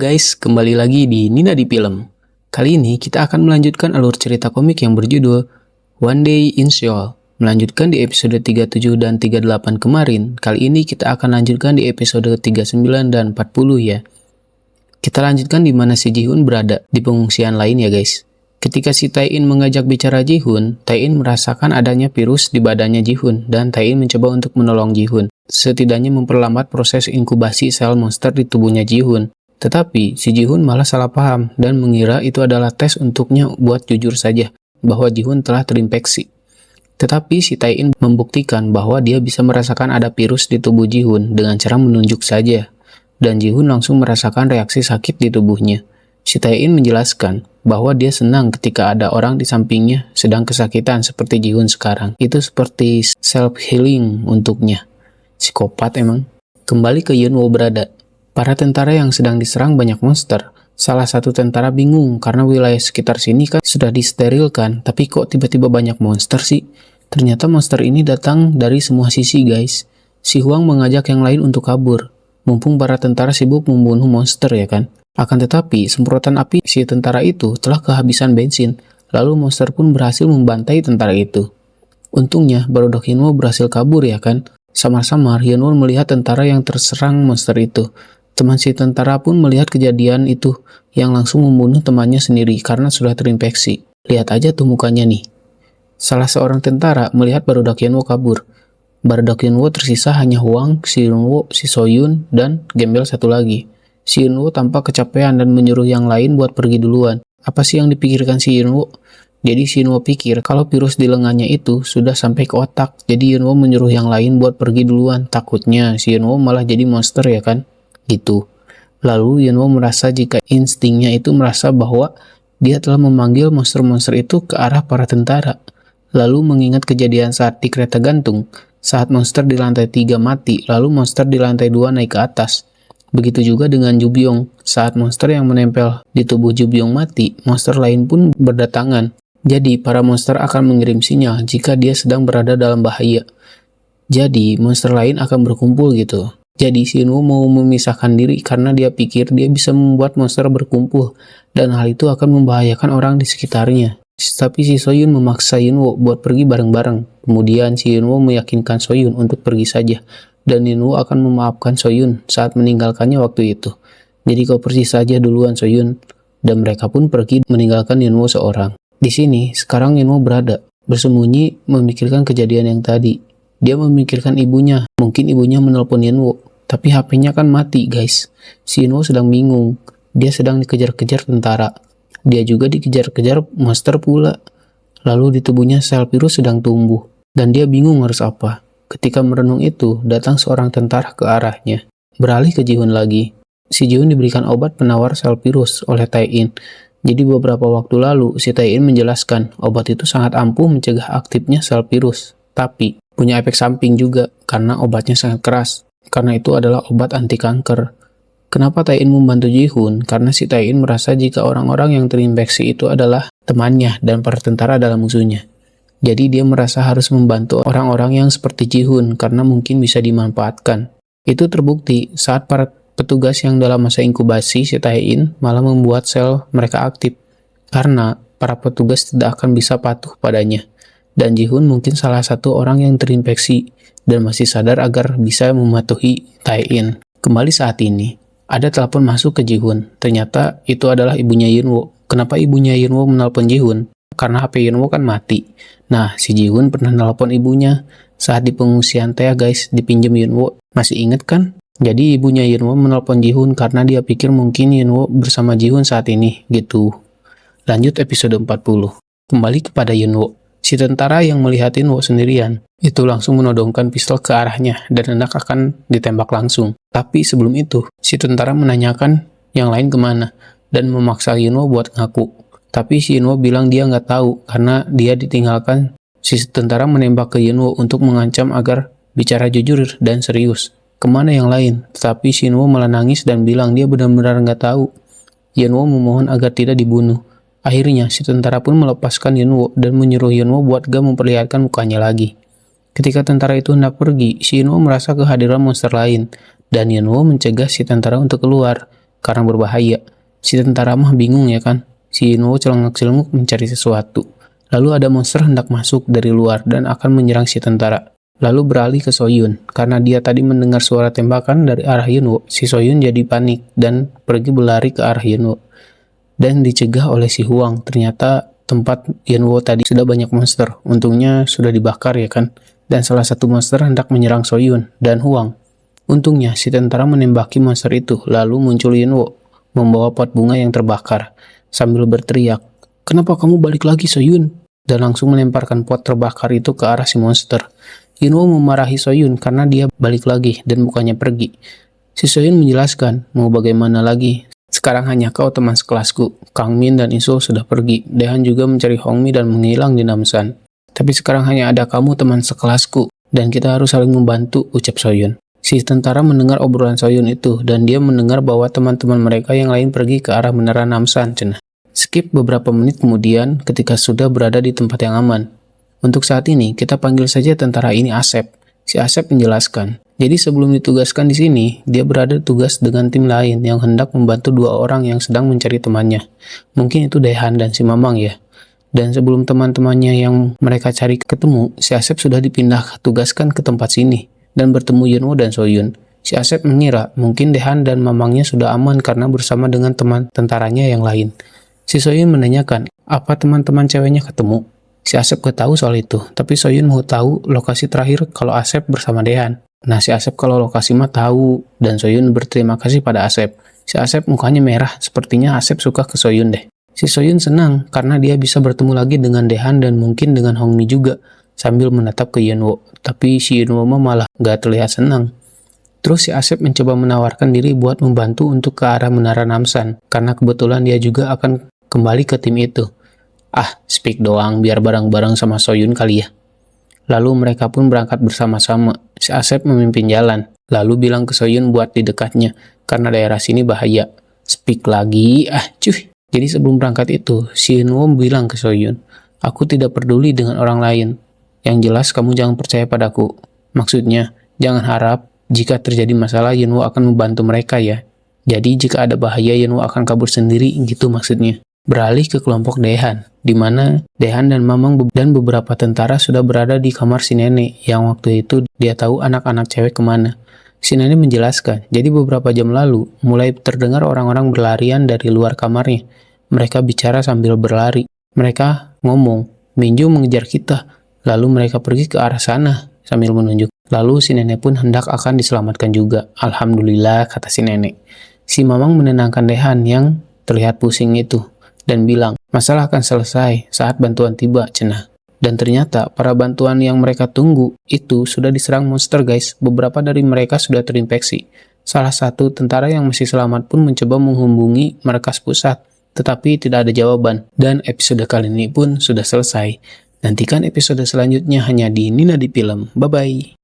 Guys, kembali lagi di Nina di Film. Kali ini kita akan melanjutkan alur cerita komik yang berjudul One Day in Seoul. Melanjutkan di episode 37 dan 38 kemarin, kali ini kita akan lanjutkan di episode 39 dan 40 ya. Kita lanjutkan di mana si Ji-hoon berada di pengungsian lain ya guys. Ketika si Tae-in mengajak bicara Ji-hoon, Tae-in merasakan adanya virus di badannya Ji-hoon dan Tae-in mencoba untuk menolong Ji-hoon, setidaknya memperlambat proses inkubasi sel monster di tubuhnya Ji-hoon. Tetapi si Ji-hoon malah salah paham dan mengira itu adalah tes untuknya buat jujur saja bahwa Ji-hoon telah terinfeksi. Tetapi si Tae-in membuktikan bahwa dia bisa merasakan ada virus di tubuh Ji-hoon dengan cara menunjuk saja. Dan Ji-hoon langsung merasakan reaksi sakit di tubuhnya. Si Tae-in menjelaskan bahwa dia senang ketika ada orang di sampingnya sedang kesakitan seperti Ji-hoon sekarang. Itu seperti self-healing untuknya. Psikopat emang. Kembali ke Yeonwoo berada. Para tentara yang sedang diserang banyak monster. Salah satu tentara bingung karena wilayah sekitar sini kan sudah disterilkan, tapi kok tiba-tiba banyak monster sih? Ternyata monster ini datang dari semua sisi guys. Si Hwang mengajak yang lain untuk kabur. Mumpung para tentara sibuk membunuh monster ya kan. Akan tetapi, semprotan api si tentara itu telah kehabisan bensin. Lalu monster pun berhasil membantai tentara itu. Untungnya, barudak Yeonwoo berhasil kabur ya kan. Samar-samar, Yeonwoo melihat tentara yang terserang monster itu. Teman si tentara pun melihat kejadian itu, yang langsung membunuh temannya sendiri karena sudah terinfeksi. Lihat aja tuh mukanya nih. Salah seorang tentara melihat barudak Yeonwoo kabur. Barudak Yeonwoo tersisa hanya Hwang, si Yeonwoo, si Soyun, dan gembel satu lagi. Si Yeonwoo tampak kecapean dan menyuruh yang lain buat pergi duluan. Apa sih yang dipikirkan si Yeonwoo? Jadi si Yeonwoo pikir kalau virus di lengannya itu sudah sampai ke otak. Jadi Yeonwoo menyuruh yang lain buat pergi duluan. Takutnya si Yeonwoo malah jadi monster ya kan? Gitu. Lalu Yeonwoo merasa jika instingnya itu merasa bahwa dia telah memanggil monster-monster itu ke arah para tentara. Lalu mengingat kejadian saat di kereta gantung. Saat monster di lantai 3 mati, lalu monster di lantai 2 naik ke atas. Begitu juga dengan Jubyong. Saat monster yang menempel di tubuh Jubyong mati, monster lain pun berdatangan. Jadi, para monster akan mengirim sinyal jika dia sedang berada dalam bahaya. Jadi, monster lain akan berkumpul gitu. Jadi, si Yeonwoo mau memisahkan diri karena dia pikir dia bisa membuat monster berkumpul. Dan hal itu akan membahayakan orang di sekitarnya. Tapi si Soyun memaksa Yeonwoo buat pergi bareng-bareng. Kemudian si Yeonwoo meyakinkan Soyun untuk pergi saja. Dan Yeonwoo akan memaafkan Soyun saat meninggalkannya waktu itu. Jadi kau pergi saja duluan Soyun. Dan mereka pun pergi meninggalkan Yeonwoo seorang. Di sini, sekarang Yeonwoo berada, bersembunyi memikirkan kejadian yang tadi. Dia memikirkan ibunya. Mungkin ibunya menelpon Yeonwoo. Tapi HP-nya kan mati guys. Si Yeonwoo sedang bingung. Dia sedang dikejar-kejar tentara. Dia juga dikejar-kejar monster pula. Lalu di tubuhnya sel virus sedang tumbuh. Dan dia bingung harus apa. Ketika merenung itu, datang seorang tentara ke arahnya. Beralih ke Ji-hoon lagi. Si Ji-hoon diberikan obat penawar sel virus oleh Tae-in. Jadi beberapa waktu lalu, si Tae-in menjelaskan obat itu sangat ampuh mencegah aktifnya sel virus. Tapi punya efek samping juga karena obatnya sangat keras. Karena itu adalah obat anti kanker. Kenapa Tae-in membantu Ji-hoon? Karena si Tae-in merasa jika orang-orang yang terinfeksi itu adalah temannya dan para tentara adalah musuhnya. Jadi dia merasa harus membantu orang-orang yang seperti Ji-hoon karena mungkin bisa dimanfaatkan. Itu terbukti saat para petugas yang dalam masa inkubasi si Tae-in malah membuat sel mereka aktif. Karena para petugas tidak akan bisa patuh padanya. Dan Ji-hoon mungkin salah satu orang yang terinfeksi dan masih sadar agar bisa mematuhi Tae-in. Kembali saat ini. Ada telepon masuk ke Ji-hoon. Ternyata itu adalah ibunya Yeonwoo. Kenapa ibunya Yeonwoo menelpon Ji-hoon? Karena HP Yeonwoo kan mati. Nah, si Ji-hoon pernah nelpon ibunya saat di pengungsian teh guys, dipinjam Yeonwoo. Masih inget kan? Jadi ibunya Yeonwoo menelpon Ji-hoon karena dia pikir mungkin Yeonwoo bersama Ji-hoon saat ini, gitu. Lanjut episode 40. Kembali kepada Yeonwoo. Si tentara yang melihat Yeonwoo sendirian, itu langsung menodongkan pistol ke arahnya dan hendak akan ditembak langsung. Tapi sebelum itu, si tentara menanyakan yang lain kemana dan memaksa Yeonwoo buat ngaku. Tapi si Yeonwoo bilang dia nggak tahu karena dia ditinggalkan. Si tentara menembak ke Yeonwoo untuk mengancam agar bicara jujur dan serius. Kemana yang lain? Tetapi si Yeonwoo malah nangis dan bilang dia benar-benar nggak tahu. Yeonwoo memohon agar tidak dibunuh. Akhirnya, si tentara pun melepaskan Yeonwoo dan menyuruh Yeonwoo buat gak memperlihatkan mukanya lagi. Ketika tentara itu hendak pergi, si Yeonwoo merasa kehadiran monster lain, dan Yeonwoo mencegah si tentara untuk keluar. karena berbahaya. Si tentara mah bingung ya kan. Si Yunwo celengak-celenguk mencari sesuatu. Lalu ada monster hendak masuk dari luar dan akan menyerang si tentara. Lalu beralih ke Soyun. Karena dia tadi mendengar suara tembakan dari arah Yunwo, si Soyun jadi panik dan pergi berlari ke arah Yunwo. Dan dicegah oleh si Huang. Ternyata tempat Yunwo tadi sudah banyak monster. Untungnya sudah dibakar ya kan. Dan salah satu monster hendak menyerang Soyun dan Huang. Untungnya si tentara menembaki monster itu. Lalu muncul Yunwo membawa pot bunga yang terbakar sambil berteriak, "Kenapa kamu balik lagi, Soyun?" Dan langsung melemparkan pot terbakar itu ke arah si monster. Yunwo memarahi Soyun karena dia balik lagi dan bukannya pergi. Si Soyun menjelaskan, "Mau bagaimana lagi? Sekarang hanya kau teman sekelasku. Kang Min dan Iso sudah pergi. Dehan juga mencari Hongmi dan menghilang di Namsan. Tapi sekarang hanya ada kamu teman sekelasku, dan kita harus saling membantu," ucap Soyun. Si tentara mendengar obrolan Soyun itu, dan dia mendengar bahwa teman-teman mereka yang lain pergi ke arah menara Namsan, cenah. Skip beberapa menit kemudian ketika sudah berada di tempat yang aman. Untuk saat ini, kita panggil saja tentara ini Asep. Si Asep menjelaskan, jadi sebelum ditugaskan di sini, dia berada tugas dengan tim lain yang hendak membantu dua orang yang sedang mencari temannya. Mungkin itu Dehan dan si Mamang ya. Dan sebelum teman-temannya yang mereka cari ketemu, si Asep sudah dipindah tugaskan ke tempat sini dan bertemu Yunwo dan Soyun. Si Asep mengira mungkin Dehan dan Mamangnya sudah aman karena bersama dengan teman tentaranya yang lain. Si Soyun menanyakan, apa teman-teman ceweknya ketemu? Si Asep gak tahu soal itu, tapi Soyun mau tahu lokasi terakhir kalau Asep bersama Dehan. Nah, si Asep kalau lokasi mah tahu, dan Soyun berterima kasih pada Asep. Si Asep mukanya merah, sepertinya Asep suka ke Soyun deh. Si Soyun senang karena dia bisa bertemu lagi dengan Dehan dan mungkin dengan Hongmi juga, sambil menatap ke Yunwo. Tapi si Yunwo malah gak terlihat senang. Terus si Asep mencoba menawarkan diri buat membantu untuk ke arah menara Namsan, karena kebetulan dia juga akan kembali ke tim itu. Ah, speak doang biar bareng-bareng sama Soyun kali ya. Lalu mereka pun berangkat bersama-sama. Si Asep memimpin jalan, lalu bilang ke Soyun buat di dekatnya, karena daerah sini bahaya. Speak lagi, cuy. Jadi sebelum berangkat itu, si Yunwo bilang ke Soyun, "Aku tidak peduli dengan orang lain. Yang jelas kamu jangan percaya padaku." Maksudnya, jangan harap jika terjadi masalah Yunwo akan membantu mereka ya. Jadi jika ada bahaya Yunwo akan kabur sendiri, gitu maksudnya. Beralih ke kelompok Dehan, di mana Dehan dan Mamang dan beberapa tentara sudah berada di kamar si nenek, yang waktu itu dia tahu anak-anak cewek kemana. Si nenek menjelaskan, jadi beberapa jam lalu, mulai terdengar orang-orang berlarian dari luar kamarnya. Mereka bicara sambil berlari. Mereka ngomong, "Minju mengejar kita." Lalu mereka pergi ke arah sana, sambil menunjuk. Lalu si nenek pun hendak akan diselamatkan juga. Alhamdulillah, kata si nenek. Si Mamang menenangkan Dehan yang terlihat pusing itu, dan bilang, "Masalah akan selesai saat bantuan tiba, cenah." Dan ternyata para bantuan yang mereka tunggu itu sudah diserang monster guys. Beberapa dari mereka sudah terinfeksi. Salah satu tentara yang masih selamat pun mencoba menghubungi markas pusat, tetapi tidak ada jawaban. Dan episode kali ini pun sudah selesai. Nantikan episode selanjutnya hanya di Nina di Film. Bye-bye.